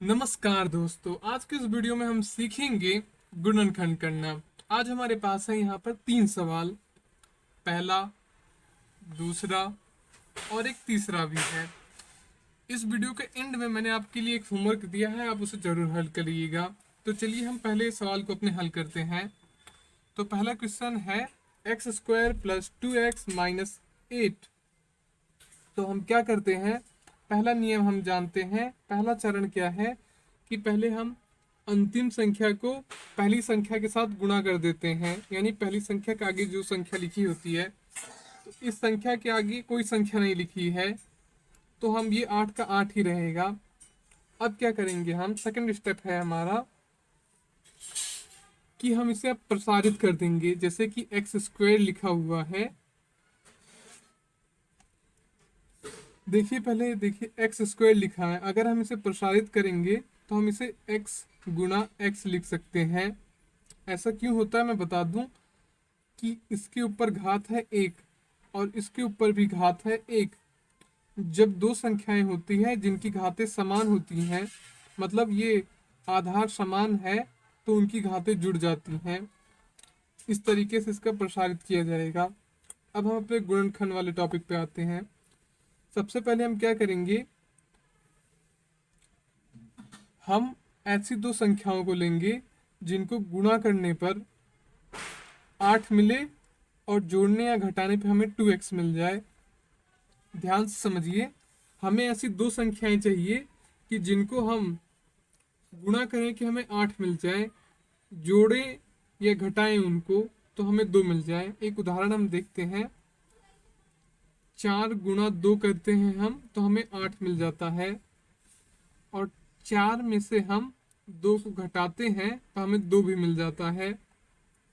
नमस्कार दोस्तों, आज के इस वीडियो में हम सीखेंगे गुणनखंड करना। आज हमारे पास है यहाँ पर 3 सवाल, पहला, दूसरा और एक तीसरा भी है। इस वीडियो के एंड में मैंने आपके लिए एक होमवर्क दिया है, आप उसे जरूर हल करिएगा। तो चलिए हम पहले सवाल को अपने हल करते हैं। तो पहला क्वेश्चन है x² + 2x - 8। तो हम क्या करते हैं, पहला नियम हम जानते हैं। पहला चरण क्या है कि पहले हम अंतिम संख्या को पहली संख्या के साथ गुणा कर देते हैं, यानी पहली संख्या के आगे जो संख्या लिखी होती है, तो इस संख्या के आगे कोई संख्या नहीं लिखी है, तो हम ये 8 का 8 ही रहेगा। अब क्या करेंगे हम, सेकंड स्टेप है हमारा कि हम इसे अब प्रसारित कर देंगे। जैसे कि x² लिखा हुआ है, देखिए पहले देखिए x² लिखा है, अगर हम इसे प्रसारित करेंगे तो हम इसे x गुणा x लिख सकते हैं। ऐसा क्यों होता है मैं बता दूं कि इसके ऊपर घात है 1 और इसके ऊपर भी घात है 1। जब दो संख्याएं होती हैं जिनकी घातें समान होती हैं, मतलब ये आधार समान है, तो उनकी घातें जुड़ जाती हैं। इस तरीके से इसका प्रसारित किया जाएगा। अब हम अपने गुणनखंड वाले टॉपिक पे आते हैं। सबसे पहले हम क्या करेंगे, हम ऐसी दो संख्याओं को लेंगे जिनको गुणा करने पर 8 मिले और जोड़ने या घटाने पे हमें 2x मिल जाए। ध्यान से समझिए, हमें ऐसी दो संख्याएं चाहिए कि जिनको हम गुणा करें कि हमें 8 मिल जाए, जोड़ें या घटाएं उनको तो हमें 2 मिल जाए। एक उदाहरण हम देखते हैं, 4 गुणा 2 करते हैं हम तो हमें 8 मिल जाता है, और 4 में से हम 2 को घटाते हैं तो हमें 2 भी मिल जाता है।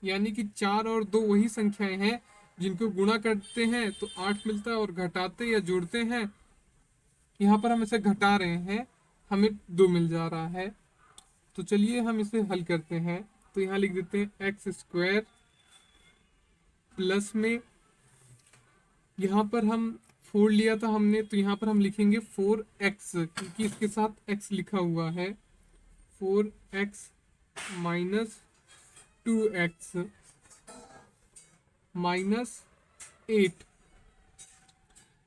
यानी कि 4 और 2 वही संख्याएं हैं जिनको गुणा करते हैं तो 8 मिलता है, और घटाते या जोड़ते हैं, यहाँ पर हम इसे घटा रहे हैं, हमें 2 मिल जा रहा है। तो चलिए हम इसे हल करते हैं। तो यहाँ लिख देते हैं x² प्लस में, यहाँ पर हम 4 लिया था हमने, तो यहाँ पर हम लिखेंगे 4x, क्योंकि इसके साथ x लिखा हुआ है। 4x minus 2x minus 8।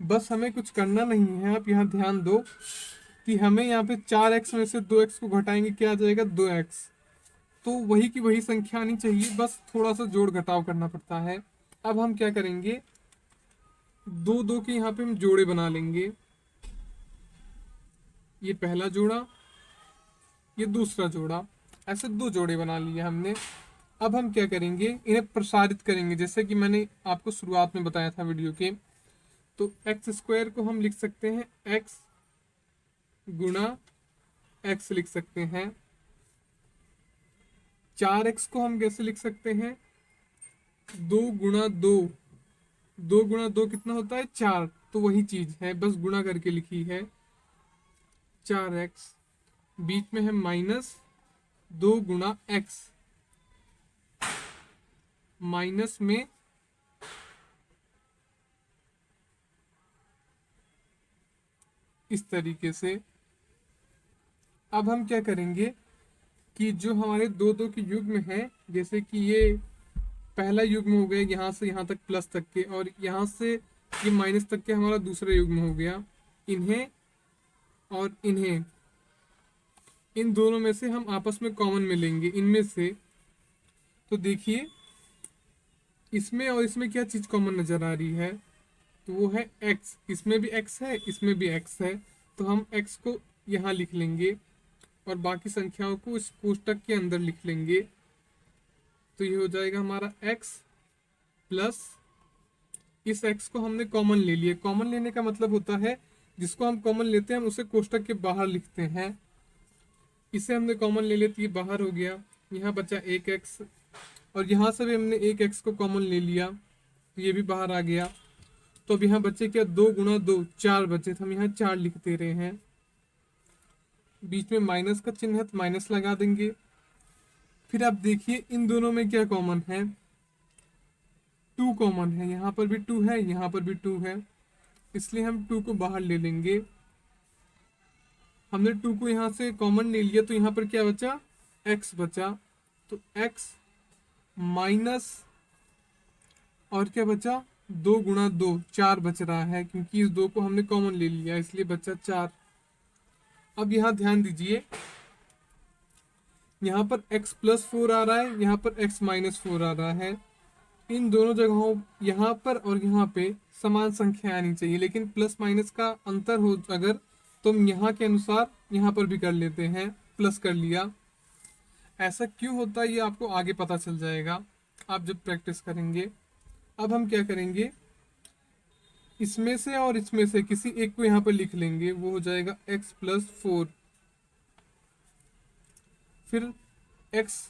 बस हमें कुछ करना नहीं है। आप यहाँ ध्यान दो कि हमें यहाँ पे 4x में से 2x को घटाएंगे, क्या आ जाएगा 2x। तो वही की वही संख्या आनी चाहिए, बस थोड़ा सा जोड़ घटाव करना पड़ता है। अब हम क्या करेंगे, दो दो के यहाँ पे हम जोड़े बना लेंगे। ये पहला जोड़ा, ये दूसरा जोड़ा, ऐसे 2 जोड़े बना लिए हमने। अब हम क्या करेंगे, इन्हें प्रसारित करेंगे जैसे कि मैंने आपको शुरुआत में बताया था वीडियो के। तो x² को हम लिख सकते हैं x गुणा x लिख सकते हैं। 4x को हम कैसे लिख सकते हैं, 2 गुणा 2, 2 गुणा 2 कितना होता है 4, तो वही चीज है, बस गुणा करके लिखी है। 4x, बीच में है माइनस 2 गुणा x, माइनस में इस तरीके से। अब हम क्या करेंगे कि जो हमारे दो दो के युग्म है, जैसे कि ये पहला युग्म हो गया यहाँ से यहाँ तक प्लस तक के, और यहाँ से ये माइनस तक के हमारा दूसरा युग्म हो गया, इन्हें और इन्हें, इन दोनों में से हम आपस में कॉमन में लेंगे इनमें से। तो देखिए इसमें और इसमें क्या चीज कॉमन नजर आ रही है, तो वो है x। इसमें भी x है, इसमें भी x है, तो हम x को यहाँ लिख लेंगे और बाकी संख्याओं को इस कोष्टक के अंदर लिख लेंगे। तो ये हो जाएगा हमारा x प्लस, इस x को हमने कॉमन ले लिया। कॉमन लेने का मतलब होता है जिसको हम कॉमन लेते हैं हम उसे कोष्टक के बाहर लिखते हैं। इसे हमने कॉमन ले लिया तो ये बाहर हो गया, यहाँ बचा 1x, और यहाँ से भी हमने 1x को कॉमन ले लिया तो ये भी बाहर आ गया। तो अब यहाँ बचे क्या, 2 गुणा 2, 4 बचे, तो हम यहाँ 4 लिख दे रहे हैं। बीच में माइनस का चिन्ह है तो माइनस लगा देंगे। फिर आप देखिए इन दोनों में क्या कॉमन है, 2 कॉमन है, यहाँ पर भी 2 है, यहाँ पर भी 2 है, इसलिए हम 2 को बाहर ले लेंगे। हमने 2 को यहाँ से कॉमन ले लिया, तो यहाँ पर क्या बचा, x बचा। तो x माइनस और क्या बचा, 2 गुणा 2, 4 बच रहा है, क्योंकि इस 2 को हमने कॉमन ले लिया इसलिए बचा 4। अब यहाँ ध्यान दीजिए, यहाँ पर x प्लस 4 आ रहा है, यहाँ पर x माइनस 4 आ रहा है। इन दोनों जगहों यहाँ पर और यहाँ पे समान संख्या आनी चाहिए, लेकिन प्लस माइनस का अंतर हो अगर, तो हम यहाँ के अनुसार यहाँ पर भी कर लेते हैं, प्लस कर लिया। ऐसा क्यों होता है ये आपको आगे पता चल जाएगा आप जब प्रैक्टिस करेंगे। अब हम क्या करेंगे, इसमें से और इसमें से किसी एक को यहाँ पर लिख लेंगे, वो हो जाएगा x प्लस 4, फिर x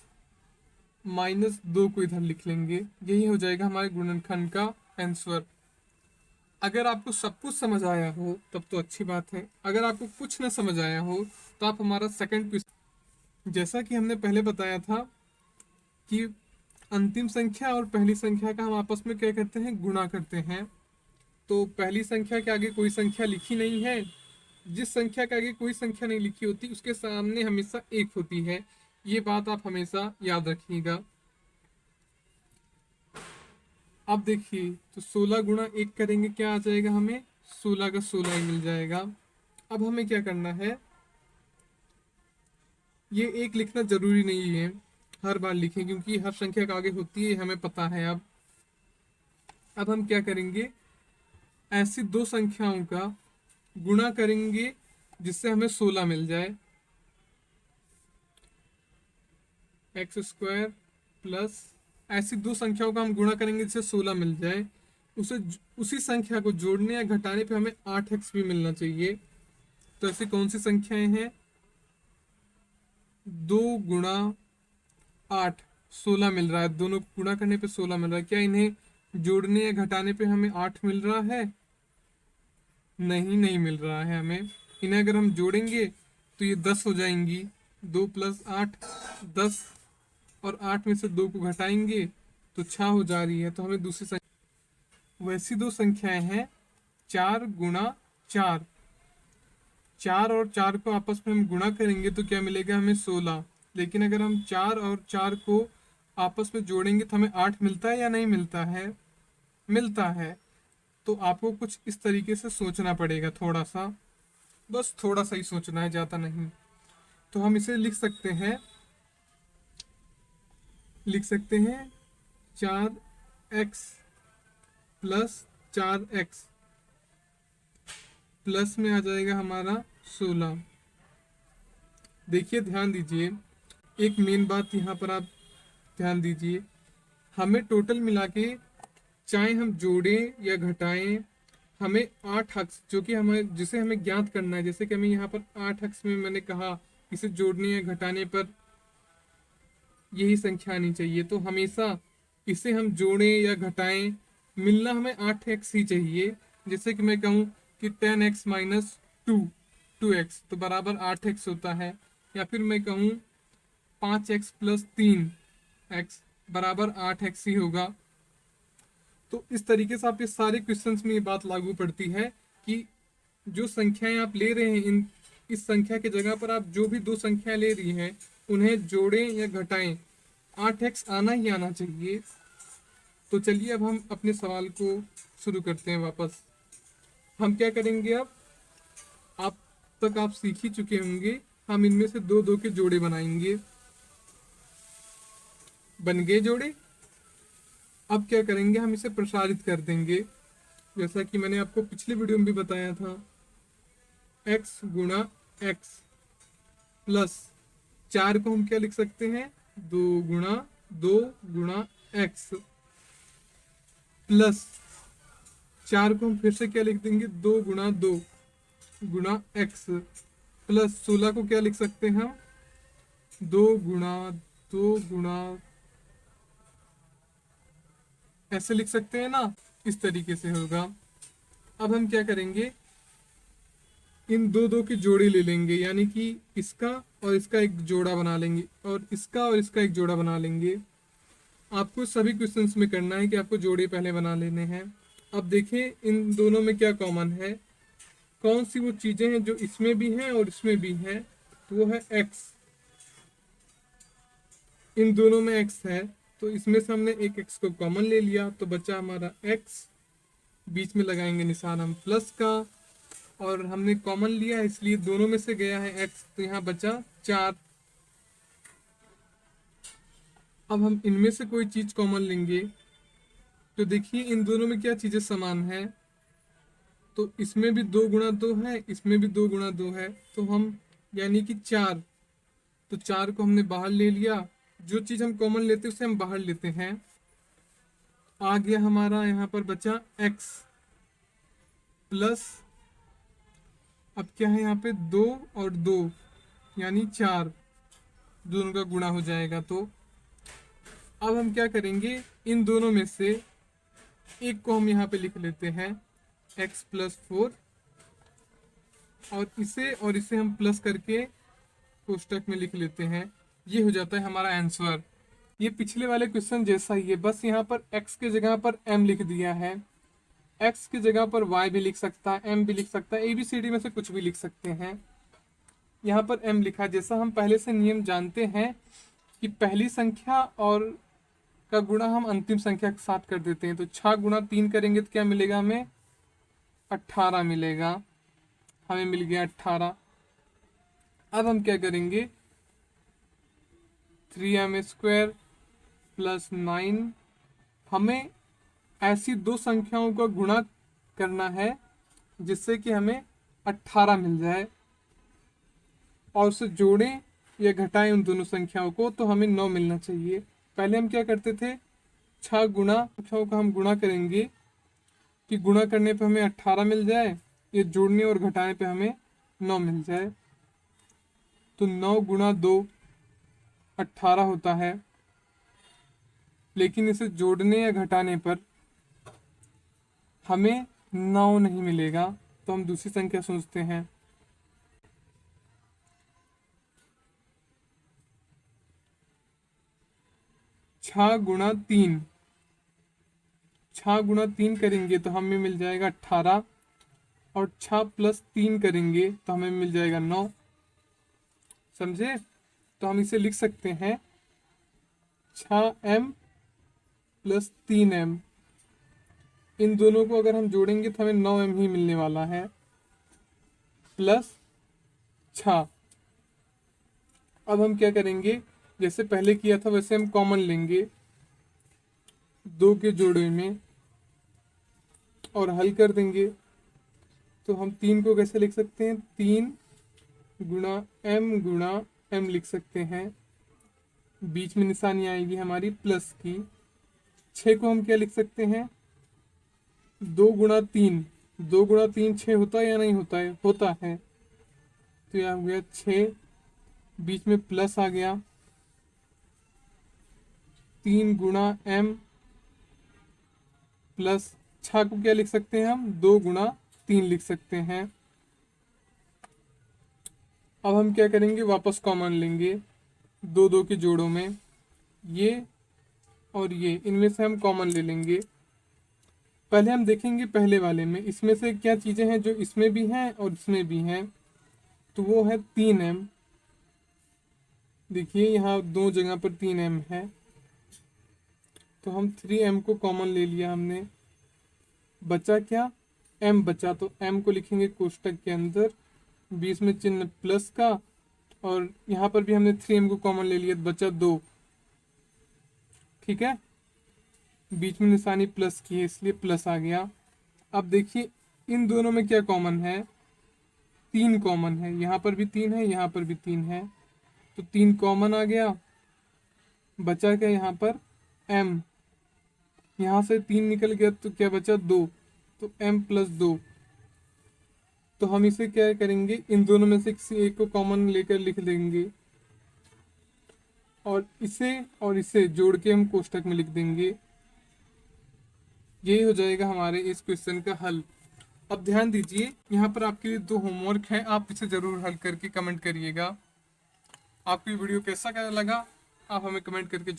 माइनस 2 को इधर लिख लेंगे। यही हो जाएगा हमारे गुणनखंड का आंसर। अगर आपको सब कुछ समझ आया हो तब तो अच्छी बात है, अगर आपको कुछ ना समझ आया हो तो आप हमारा सेकंड क्वेश्चन, जैसा कि हमने पहले बताया था कि अंतिम संख्या और पहली संख्या का हम आपस में क्या करते हैं, गुणा करते हैं। तो पहली संख्या के आगे कोई संख्या लिखी नहीं है, जिस संख्या के आगे कोई संख्या नहीं लिखी होती उसके सामने हमेशा 1 होती है, ये बात आप हमेशा याद रखिएगा। अब देखिए, तो 16 गुणा 1 करेंगे, क्या आ जाएगा, हमें 16 का 16 ही मिल जाएगा। अब हमें क्या करना है, ये 1 लिखना जरूरी नहीं है हर बार लिखें, क्योंकि हर संख्या का आगे होती है, हमें पता है। अब हम क्या करेंगे, ऐसी 2 संख्याओं का गुणा करेंगे जिससे हमें 16 मिल जाए। एक्स स्क्वायर प्लस, ऐसी 2 संख्याओं का हम गुणा करेंगे जिससे 16 मिल जाए। उसी संख्या को जोड़ने या घटाने पे हमें 8x भी मिलना चाहिए। तो ऐसी कौन सी संख्याएं हैं, 2 गुणा 8, 16 मिल रहा है, दोनों को गुणा करने पे 16 मिल रहा है। क्या इन्हें जोड़ने या घटाने पे हमें 8 मिल रहा है, नहीं मिल रहा है हमें। इन्हें अगर हम जोड़ेंगे तो ये 10 हो जाएंगी, 2 प्लस 8 10, और 8 में से 2 को घटाएंगे तो 6 हो जा रही है। तो हमें दूसरी संख्या, वैसी 2 संख्याएं हैं 4 गुणा 4, 4 और 4 को आपस में हम गुणा करेंगे तो क्या मिलेगा, हमें 16। लेकिन अगर हम 4 और 4 को आपस में जोड़ेंगे तो हमें 8 मिलता है या नहीं मिलता है, मिलता है। तो आपको कुछ इस तरीके से सोचना पड़ेगा, थोड़ा सा, बस थोड़ा सा ही सोचना है, ज़्यादा नहीं। तो हम इसे लिख सकते हैं 4x प्लस 4x प्लस में आ जाएगा हमारा 16। देखिए, ध्यान दीजिए, एक मेन बात यहाँ पर आप ध्यान दीजिए, हमें टोटल मिला के चाहे हम जोड़ें या घटाएं, हमें 8x जो कि हमें, जिसे हमें ज्ञात करना है, जैसे कि हमें यहाँ पर 8x में मैंने कहा इसे जोड़ने या घटाने पर यही संख्या आनी चाहिए। तो हमेशा इसे हम जोड़ें या घटाएं, मिलना हमें 8x ही चाहिए। जैसे कि मैं कहूँ कि 10x माइनस 2x तो बराबर 8x होता है, या फिर मैं कहूँ 5x प्लस 3x बराबर 8x ही होगा। तो इस तरीके से आप इस सारे क्वेश्चंस में ये बात लागू पड़ती है कि जो संख्याएं आप ले रहे हैं, इस संख्या की जगह पर आप जो भी 2 संख्या ले रही हैं उन्हें जोड़ें या घटाएं, 8x आना ही आना चाहिए। तो चलिए अब हम अपने सवाल को शुरू करते हैं वापस। हम क्या करेंगे, अब तक आप सीख ही चुके होंगे, हम इनमें से 2 के जोड़े बनाएंगे। बन गए जोड़े। अब क्या करेंगे, हम इसे प्रसारित कर देंगे, जैसा कि मैंने आपको पिछले वीडियो में भी बताया था। x गुणा x प्लस 4 को हम क्या लिख सकते हैं, 2 गुणा x प्लस 4 को हम फिर से क्या लिख देंगे, 2 गुणा x प्लस 16 को क्या लिख सकते हैं हम, 2 गुणा ऐसे लिख सकते हैं ना, इस तरीके से होगा। अब हम क्या करेंगे, इन 2 के जोड़े ले लेंगे, यानी कि इसका और इसका एक जोड़ा बना लेंगे, और इसका और इसका एक जोड़ा बना लेंगे। आपको सभी क्वेश्चंस में करना है कि आपको जोड़े पहले बना लेने हैं। अब देखें इन दोनों में क्या कॉमन है, कौन सी वो चीजें हैं जो इसमें भी हैं और इसमें भी हैं, तो वो है x। इन दोनों में x है, तो इसमें से हमने एक x को कॉमन ले लिया, तो बचा हमारा x। बीच में लगाएंगे निशान हम प्लस का, और हमने कॉमन लिया इसलिए दोनों में से गया है x, तो यहाँ बचा 4। अब हम इनमें से कोई चीज कॉमन लेंगे, तो देखिए इन दोनों में क्या चीजें समान है, तो इसमें भी 2 गुणा 2 है, इसमें भी 2 गुणा 2 है, तो हम यानी कि 4। तो 4 को हमने बाहर ले लिया, जो चीज हम कॉमन लेते हैं उसे हम बाहर लेते हैं। आ गया हमारा यहाँ पर बचा x प्लस, अब क्या है यहाँ पे 2 और 2 यानी 4, दोनों का गुणा हो जाएगा। तो अब हम क्या करेंगे, इन दोनों में से एक को हम यहाँ पे लिख लेते हैं x प्लस 4, और इसे हम प्लस करके कोष्टक में लिख लेते हैं। ये हो जाता है हमारा आंसर। ये पिछले वाले क्वेश्चन जैसा ही है, बस यहाँ पर x के जगह पर m लिख दिया है, x की जगह पर y भी लिख सकता है, m भी लिख सकता है, ABCD में से कुछ भी लिख सकते हैं। यहाँ पर m लिखा, जैसा हम पहले से नियम जानते हैं कि पहली संख्या और का गुणा हम अंतिम संख्या के साथ कर देते हैं। तो 6 गुणा 3 करेंगे तो क्या मिलेगा हमें, 18 मिलेगा। हमें मिल गया 18। अब हम क्या करेंगे, 3m² प्लस 9, हमें ऐसी दो संख्याओं का गुणा करना है जिससे कि हमें 18 मिल जाए, और उसे जोड़ें या घटाएं उन दोनों संख्याओं को, तो हमें 9 मिलना चाहिए। पहले हम क्या करते थे, 6 गुणा संख्याओं का हम गुणा करेंगे कि गुणा करने पे हमें 18 मिल जाए, ये जोड़ने और घटाने पे हमें 9 मिल जाए। तो 9 गुणा 2 18 होता है, लेकिन इसे जोड़ने या घटाने पर हमें 9 नहीं मिलेगा, तो हम दूसरी संख्या सोचते हैं। छः गुणा 3 करेंगे तो हमें मिल जाएगा 18, और 6 प्लस 3 करेंगे तो हमें मिल जाएगा 9। समझे? तो हम इसे लिख सकते हैं 6m प्लस 3m। इन दोनों को अगर हम जोड़ेंगे तो हमें 9m ही मिलने वाला है, प्लस 6। अब हम क्या करेंगे, जैसे पहले किया था वैसे हम कॉमन लेंगे 2 के जोड़े में और हल कर देंगे। तो हम 3 को कैसे लिख सकते हैं, 3 गुणा m लिख सकते हैं, बीच में निशानी आएगी हमारी प्लस की। 6 को हम क्या लिख सकते हैं, 2 गुणा 3 6 होता है या नहीं होता है, होता है। तो यह हो गया 6, बीच में प्लस आ गया, 3 गुणा m प्लस 6 को क्या लिख सकते हैं हम, 2 गुणा 3 लिख सकते हैं। अब हम क्या करेंगे, वापस कॉमन लेंगे 2 के जोड़ों में, ये और ये, इनमें से हम कॉमन ले लेंगे। पहले हम देखेंगे पहले वाले में इसमें से क्या चीज़ें हैं जो इसमें भी हैं और इसमें भी हैं, तो वो है 3m। देखिए यहाँ 2 जगह पर 3m है, तो हम 3m को कॉमन ले लिया हमने। बचा क्या, m बचा, तो m को लिखेंगे कोष्टक के अंदर, बीच में चिन्ह प्लस का, और यहाँ पर भी हमने 3m को कॉमन ले लिया, तो बचा 2। ठीक है, बीच में निशानी प्लस की है इसलिए प्लस आ गया। अब देखिए इन दोनों में क्या कॉमन है, 3 कॉमन है, यहाँ पर भी 3 है, यहाँ पर भी 3 है, तो 3 कॉमन आ गया। बचा क्या यहाँ पर, m, यहाँ से 3 निकल गया तो क्या बचा, 2, तो m प्लस 2। तो हम इसे क्या करेंगे, इन दोनों में से किसी एक को कॉमन लेकर लिख देंगे, और इसे जोड़ के हम कोष्टक में लिख देंगे। यही हो जाएगा हमारे इस क्वेश्चन का हल। अब ध्यान दीजिए, यहाँ पर आपके लिए 2 होमवर्क है, आप इसे जरूर हल करके कमेंट करिएगा। आपको वीडियो कैसा लगा आप हमें कमेंट करके